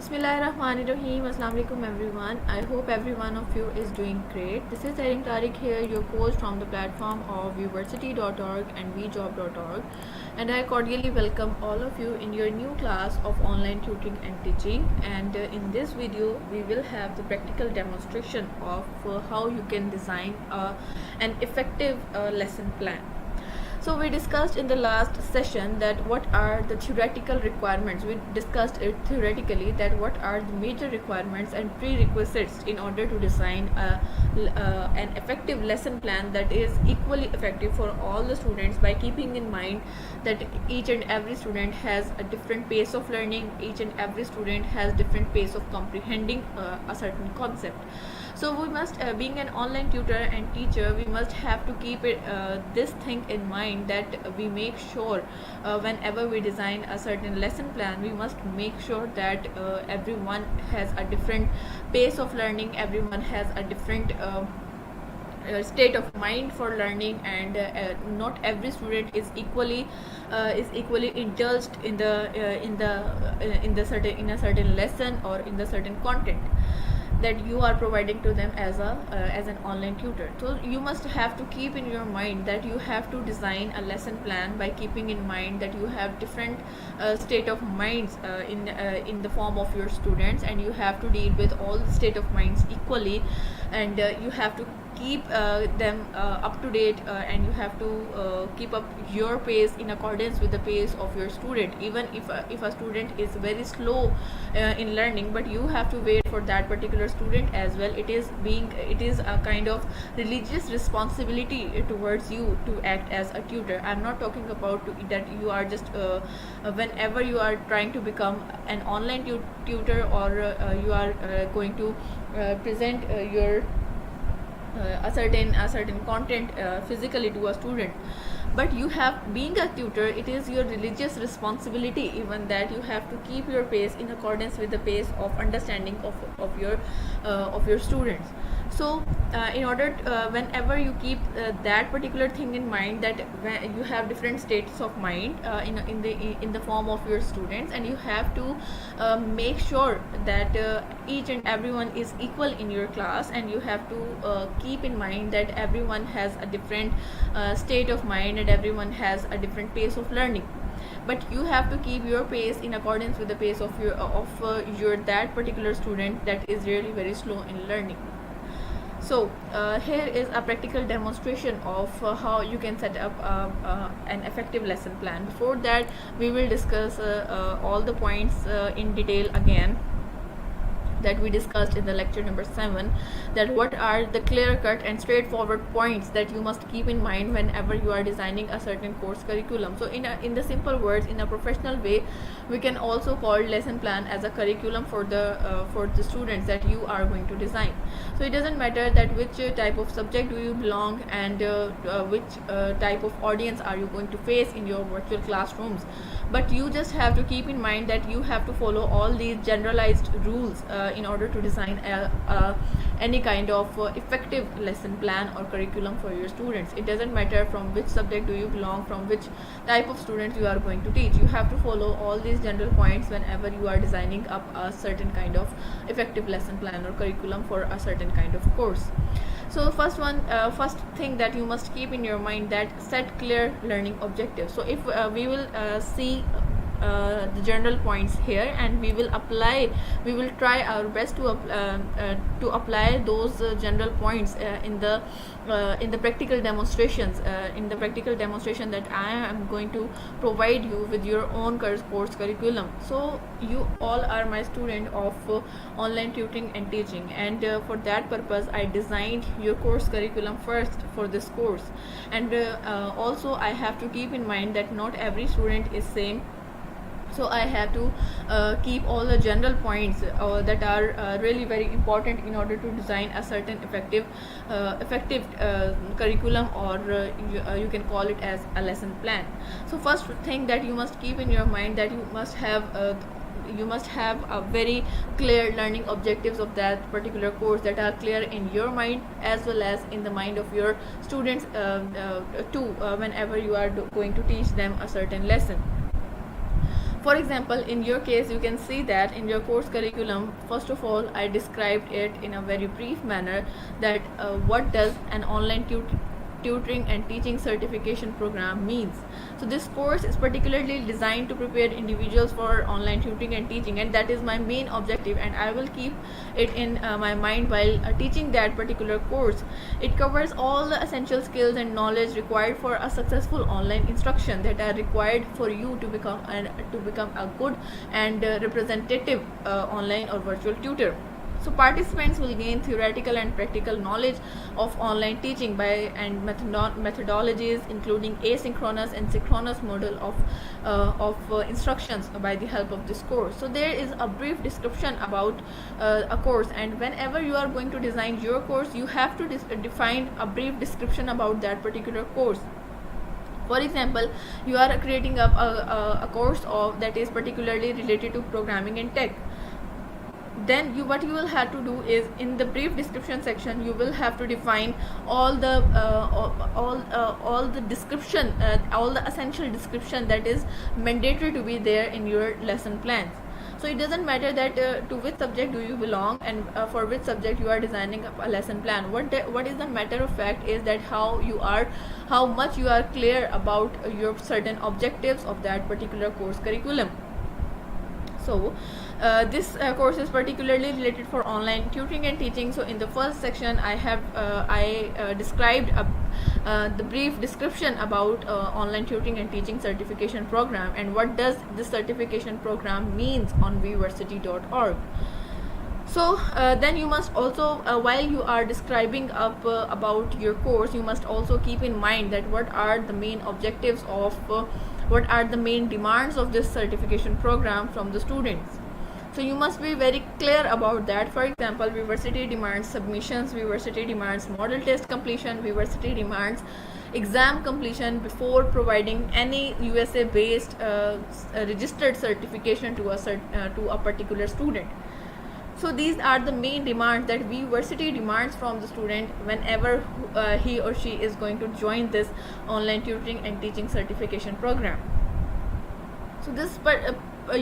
Bismillahirrahmanirrahim. Assalamualaikum everyone. I hope every one of you is doing great. This is Erin Tariq here, your coach from the platform of University.org and vjob.org, and I cordially welcome all of you in your new class of online tutoring and teaching. And in this video, we will have the practical demonstration of how you can design an effective lesson plan. So we discussed in the last session that what are the theoretical requirements. We discussed it theoretically, that what are the major requirements and prerequisites in order to design an effective lesson plan that is equally effective for all the students, by keeping in mind that each and every student has a different pace of learning, each and every student has different pace of comprehending a certain concept. So we must, being an online tutor and teacher, we must have to keep this thing in mind, that we make sure whenever we design a certain lesson plan, we must make sure that everyone has a different pace of learning, everyone has a different state of mind for learning, and not every student is equally indulged in a certain lesson or in the certain content that you are providing to them as an online tutor. So you must have to keep in your mind that you have to design a lesson plan by keeping in mind that you have different state of minds in the form of your students, and you have to deal with all the state of minds equally, and you have to keep them up to date, and you have to keep up your pace in accordance with the pace of your student. Even if a student is very slow in learning, but you have to wait for that particular student as well. It is a kind of religious responsibility towards you to act as a tutor. I'm not talking about that you are just whenever you are trying to become an online tutor, or you are going to present your a certain content physically to a student, but you have, being a tutor, it is your religious responsibility even that you have to keep your pace in accordance with the pace of understanding of your students. So in order whenever you keep that particular thing in mind, that when you have different states of mind in the form of your students, and you have to make sure that each and everyone is equal in your class, and you have to keep in mind that everyone has a different state of mind, and everyone has a different pace of learning. But you have to keep your pace in accordance with the pace of your that particular student that is really very slow in learning. So here is a practical demonstration of how you can set up an effective lesson plan. Before that, we will discuss all the points in detail again that we discussed in the lecture number 7, that what are the clear-cut and straightforward points that you must keep in mind whenever you are designing a certain course curriculum. So in the simple words, in a professional way, we can also call lesson plan as a curriculum for the students that you are going to design. So it doesn't matter that which type of subject do you belong, and which type of audience are you going to face in your virtual classrooms, but you just have to keep in mind that you have to follow all these generalized rules in order to design any kind of effective lesson plan or curriculum for your students. It doesn't matter from which subject do you belong, from which type of students you are going to teach. You have to follow all these general points whenever you are designing up a certain kind of effective lesson plan or curriculum for a certain kind of course. So first thing that you must keep in your mind, that set clear learning objectives. So if we will see the general points here, and we will try our best to apply those general points in the practical demonstrations, in the practical demonstration that I am going to provide you with your own course curriculum. So you all are my student of online tutoring and teaching, and for that purpose I designed your course curriculum first for this course. And also I have to keep in mind that not every student is same. So I have to keep all the general points that are really very important in order to design a certain effective curriculum, or you can call it as a lesson plan. So first thing that you must keep in your mind, that you must have a very clear learning objectives of that particular course, that are clear in your mind as well as in the mind of your students too, whenever you are going to teach them a certain lesson. For example, in your case, you can see that in your course curriculum, first of all, I described it in a very brief manner that what does an online tutoring and teaching certification program means. So this course is particularly designed to prepare individuals for online tutoring and teaching, and that is my main objective, and I will keep it in my mind while teaching that particular course. It covers all the essential skills and knowledge required for a successful online instruction that are required for you to become a good and representative online or virtual tutor. So participants will gain theoretical and practical knowledge of online teaching by and methodologies, including asynchronous and synchronous model of instructions by the help of this course. So there is a brief description about a course, and whenever you are going to design your course, you have to define a brief description about that particular course. For example, you are creating up a course that is particularly related to programming and tech. Then what you will have to do is, in the brief description section, you will have to define all the description, all the essential description that is mandatory to be there in your lesson plans. So it doesn't matter that to which subject do you belong and for which subject you are designing a lesson plan. What is the matter of fact is that how much you are clear about your certain objectives of that particular course curriculum. So this course is particularly related for online tutoring and teaching. So in the first section, I have described the brief description about online tutoring and teaching certification program and what does this certification program means on vversity.org. So then you must also, while you are describing up about your course, you must also keep in mind that what are the main objectives of what are the main demands of this certification program from the students. So you must be very clear about that. For example, Vversity demands submissions, Vversity demands model test completion, Vversity demands exam completion before providing any USA based registered certification to a particular student. So these are the main demands that Vversity demands from the student whenever he or she is going to join this online tutoring and teaching certification program. So this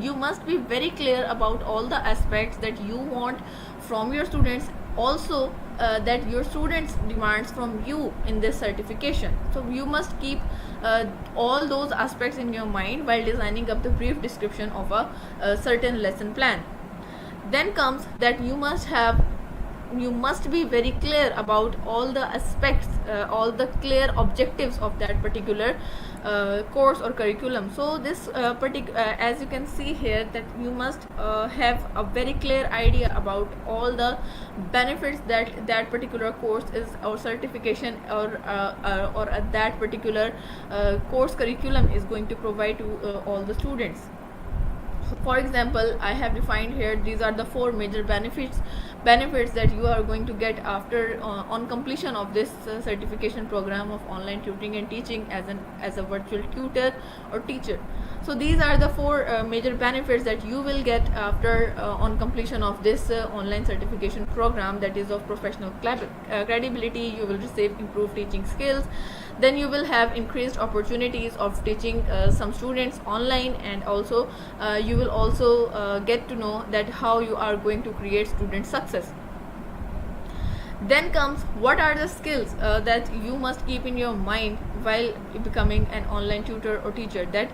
you must be very clear about all the aspects that you want from your students, also that your students demands from you in this certification. So you must keep all those aspects in your mind while designing up the brief description of a certain lesson plan. Then comes that you must be very clear about all the aspects, all the clear objectives of that particular course or curriculum. So this as you can see here, that you must have a very clear idea about all the benefits that that particular course is, or certification, or that particular course curriculum is going to provide to all the students. For example, I have defined here, these are the 4 major benefits that you are going to get after on completion of this certification program of online tutoring and teaching as a virtual tutor or teacher. So these are the 4 major benefits that you will get after on completion of this online certification program, that is of professional credibility. You will receive improved teaching skills. Then you will have increased opportunities of teaching some students online, and also you will also get to know that how you are going to create student success. Then comes, what are the skills that you must keep in your mind while becoming an online tutor or teacher, that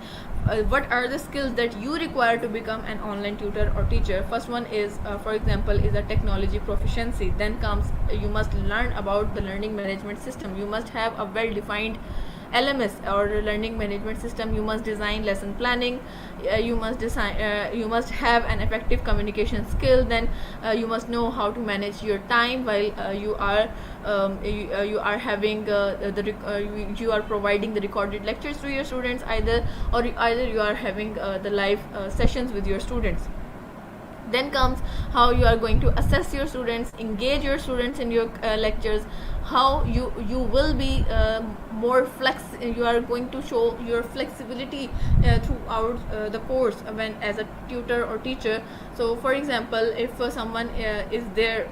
what are the skills that you require to become an online tutor or teacher. First one is for example is a technology proficiency. Then comes, you must learn about the learning management system. You must have a well defined LMS or learning management system. You must design lesson planning. You must have an effective communication skill. Then you must know how to manage your time while you are having you are providing the recorded lectures to your students, either you are having the live sessions with your students. Then comes how you are going to assess your students, engage your students in your lectures, how you will be you are going to show your flexibility throughout the course when as a tutor or teacher. So for example, if someone is there,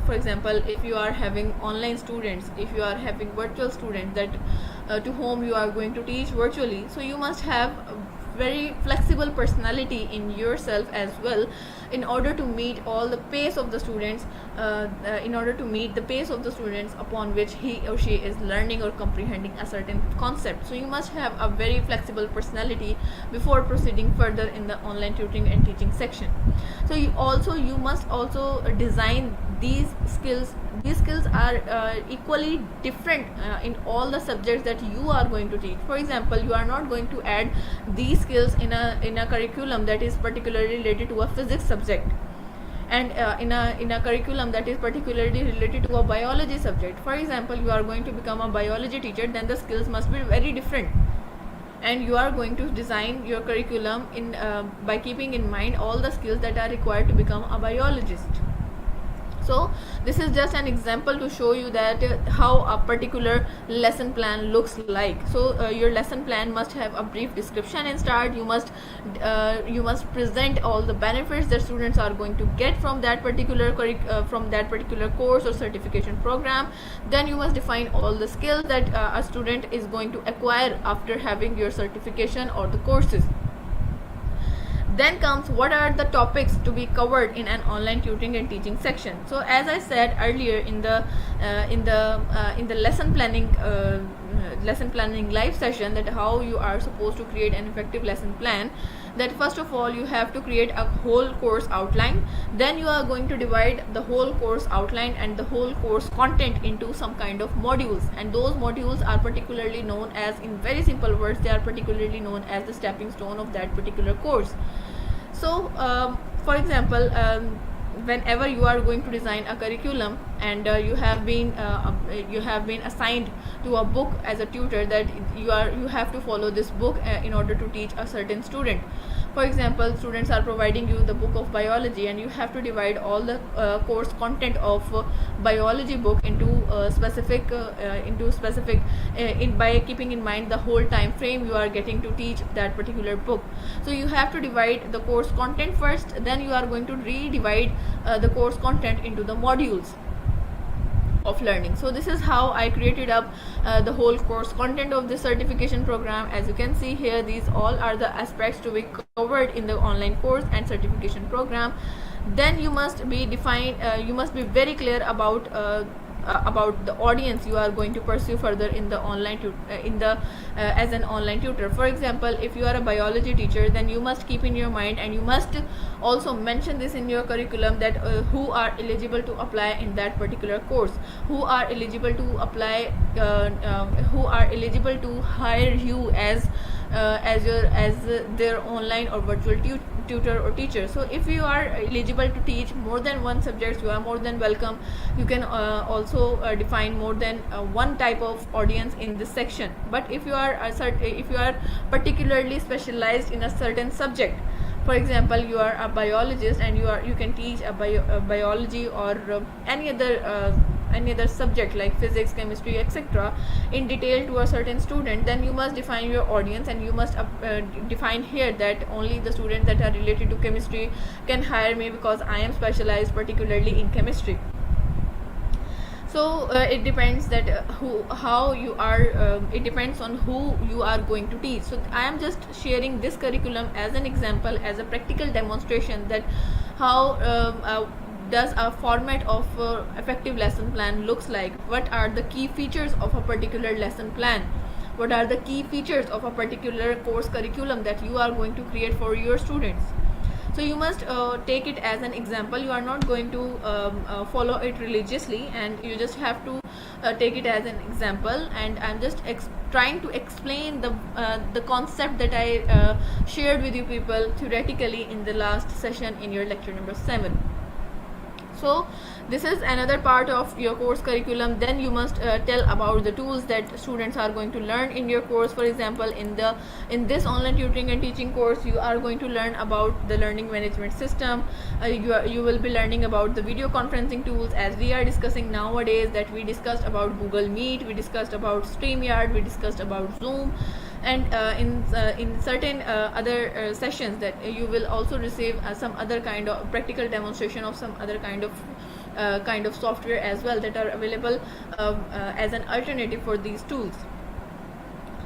for example, if you are having online students, if you are having virtual students that to whom you are going to teach virtually, so you must have very flexible personality in yourself as well, in order to meet all the pace of the students, in order to meet the pace of the students upon which he or she is learning or comprehending a certain concept. So you must have a very flexible personality before proceeding further in the online tutoring and teaching section. So you must also design these skills. These skills are equally different in all the subjects that you are going to teach. For example, you are not going to add these skills in a curriculum that is particularly related to a physics subject, and in a curriculum that is particularly related to a biology subject. For example, you are going to become a biology teacher, then the skills must be very different, and you are going to design your curriculum in by keeping in mind all the skills that are required to become a biologist. So this is just an example to show you that how a particular lesson plan looks like. So your lesson plan must have a brief description in start. You must present all the benefits that students are going to get from that particular course or certification program. Then you must define all the skills that a student is going to acquire after having your certification or the courses. Then comes what are the topics to be covered in an online tutoring and teaching section. So as I said earlier in the lesson planning live session, that how you are supposed to create an effective lesson plan, that first of all you have to create a whole course outline. Then you are going to divide the whole course outline and the whole course content into some kind of modules, and those modules are particularly known as, in very simple words, they are particularly known as the stepping stone of that particular course. So for example, whenever you are going to design a curriculum and you have been assigned to a book as a tutor, that you have to follow this book in order to teach a certain student. For example, students are providing you the book of biology, and you have to divide all the course content of biology book into specific by keeping in mind the whole time frame you are getting to teach that particular book. So you have to divide the course content first, then you are going to re-divide the course content into the modules of learning. So this is how I created up the whole course content of the certification program. As you can see here, these all are the aspects to be covered in the online course and certification program. Then you must be very clear about the audience you are going to pursue further in the as an online tutor. For example, if you are a biology teacher, then you must keep in your mind, and you must also mention this in your curriculum, that who are eligible to apply in that particular course, who are eligible to apply, who are eligible to hire you as their online or virtual tutor or teacher. So if you are eligible to teach more than one subject, you are more than welcome. You can also define more than one type of audience in this section. But if you are particularly specialized in a certain subject, for example, you are a biologist and you can teach a biology or any other subject like physics, chemistry, etc. in detail to a certain student, then you must define your audience, and you must define here that only the students that are related to chemistry can hire me because I am specialized particularly in chemistry. So it depends that it depends on who you are going to teach. So I am just sharing this curriculum as an example, as a practical demonstration, that how does a format of effective lesson plan looks like, what are the key features of a particular lesson plan, what are the key features of a particular course curriculum that you are going to create for your students. So you must take it as an example. You are not going to follow it religiously, and you just have to take it as an example. And I'm just trying to explain the concept that I shared with you people theoretically in the last session in your lecture number 7. So this is another part of your course curriculum. Then you must tell about the tools that students are going to learn in your course. For example, in this online tutoring and teaching course, you are going to learn about the learning management system. You will be learning about the video conferencing tools, as we are discussing nowadays, that we discussed about Google Meet, we discussed about StreamYard, we discussed about Zoom. And in certain other sessions, that you will also receive some other kind of practical demonstration of some other kind of software as well, that are available as an alternative for these tools.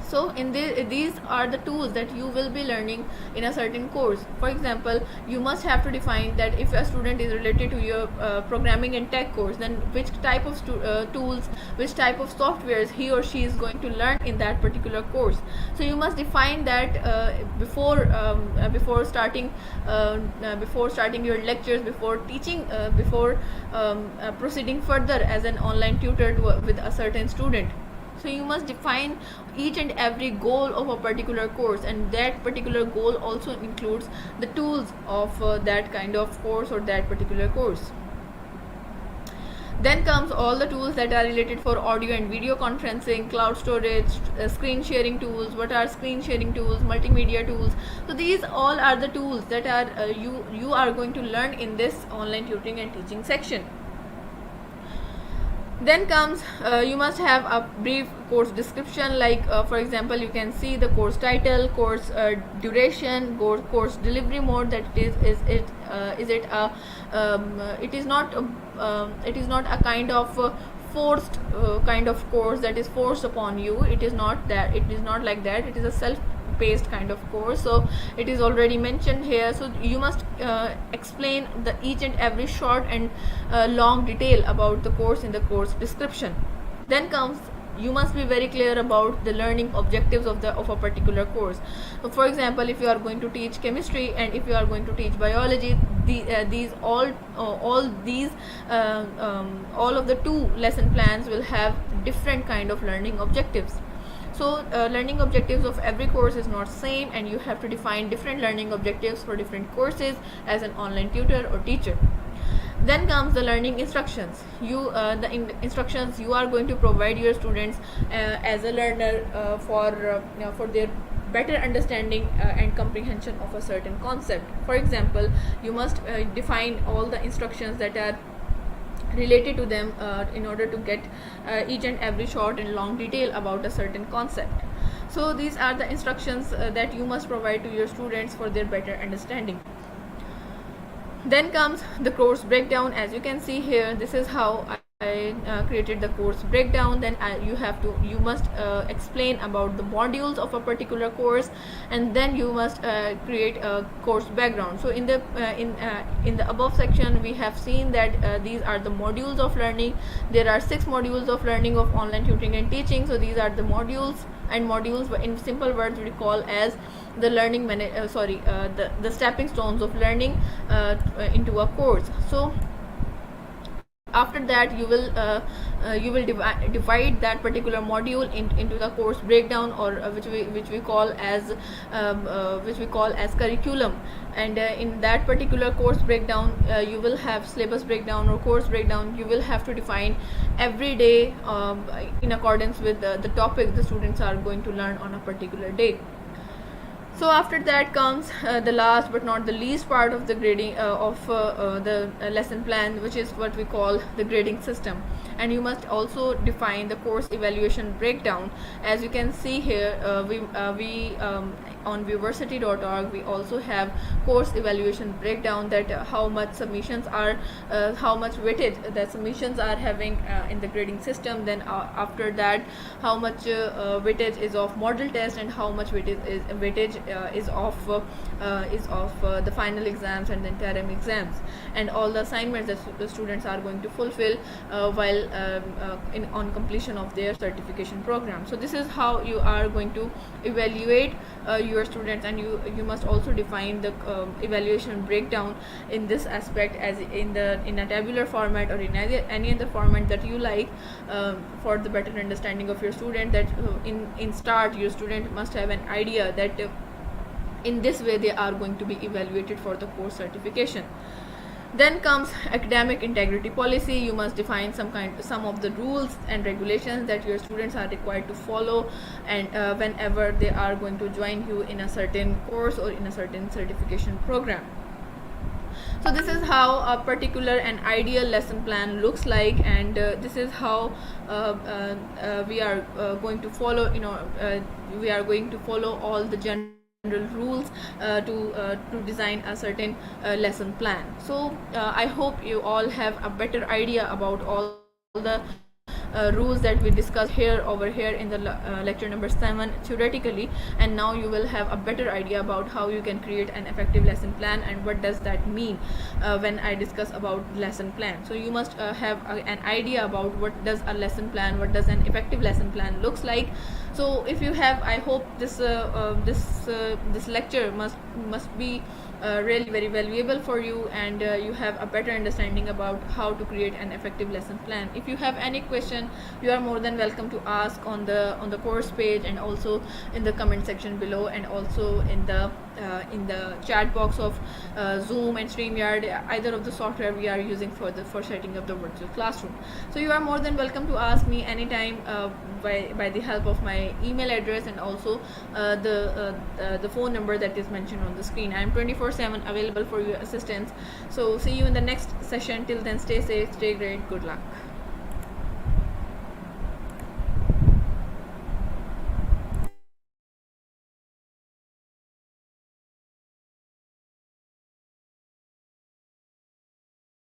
So these are the tools that you will be learning in a certain course. For example, you must have to define that if a student is related to your programming and tech course, then which type of tools, which type of softwares he or she is going to learn in that particular course. So you must define that before starting your lectures, before teaching, before proceeding further as an online tutor with a certain student. So you must define each and every goal of a particular course, and that particular goal also includes the tools of that kind of course or that particular course. Then comes all the tools that are related for audio and video conferencing, cloud storage, screen sharing tools. What are screen sharing tools? Multimedia tools. So these all are the tools that are you are going to learn in this online tutoring and teaching section. Then comes you must have a brief course description, like for example, you can see the course title, course duration, course delivery mode, that it is not a kind of forced kind of course that is forced upon you. It is not like that. It is a self-paced kind of course. So it is already mentioned here. So you must explain the each and every short and long detail about the course in the course description. Then comes, you must be very clear about the learning objectives of a particular course. So for example, if you are going to teach chemistry and if you are going to teach biology, all of the two lesson plans will have different kind of learning objectives. So learning objectives of every course is not same, and you have to define different learning objectives for different courses as an online tutor or teacher. Then comes the learning instructions. Instructions you are going to provide your students as a learner for their better understanding and comprehension of a certain concept. For example, you must define all the instructions that are related to them in order to get each and every short and long detail about a certain concept. So these are the instructions that you must provide to your students for their better understanding. Then comes the course breakdown. As you can see here, this is how I created the course breakdown. Then you must explain about the modules of a particular course, and then you must create a course background. So in the above section, we have seen that these are the modules of learning. There are 6 modules of learning of online tutoring and teaching. So these are the modules, and modules in simple words we call as the learning the stepping stones of learning into a course. So after that, you will divide that particular module into the course breakdown, or which we call as curriculum. And in that particular course breakdown, you will have syllabus breakdown or course breakdown. You will have to define every day in accordance with the topic the students are going to learn on a particular day. So after that comes the last but not the least part of the grading the lesson plan, which is what we call the grading system. And you must also define the course evaluation breakdown. As you can see here, we on viversity.org we also have course evaluation breakdown, that how much submissions are how much weightage the submissions are having in the grading system. Then after that, how much weightage is of model test, and how much weightage is of the final exams and the term exams, and all the assignments that the students are going to fulfill while on completion of their certification program. So this is how you are going to evaluate your students, and you must also define the evaluation breakdown in this aspect as in a tabular format, or in any other format that you like, for the better understanding of your student. That in start, your student must have an idea that in this way they are going to be evaluated for the course certification. Then comes academic integrity policy. You must define some of the rules and regulations that your students are required to follow, and whenever they are going to join you in a certain course or in a certain certification program. So this is how a particular and ideal lesson plan looks like, and this is how we are going to follow. We are going to follow all the general rules to design a certain lesson plan. So I hope you all have a better idea about all the rules that we discussed here over here in the lecture number 7 theoretically, and now you will have a better idea about how you can create an effective lesson plan and what does that mean when I discuss about lesson plan. So you must have an idea about what does a lesson plan, what does an effective lesson plan looks like. So if you have, I hope this lecture must be really very valuable for you, and you have a better understanding about how to create an effective lesson plan. If you have any question, you are more than welcome to ask on the course page, and also in the comment section below, and also in the chat box of Zoom and StreamYard, either of the software we are using for setting up the virtual classroom. So you are more than welcome to ask me anytime by the help of my email address, and also the phone number that is mentioned on the screen. I am 24/7 available for your assistance. So see you in the next session. Till then, stay safe, stay great, good luck.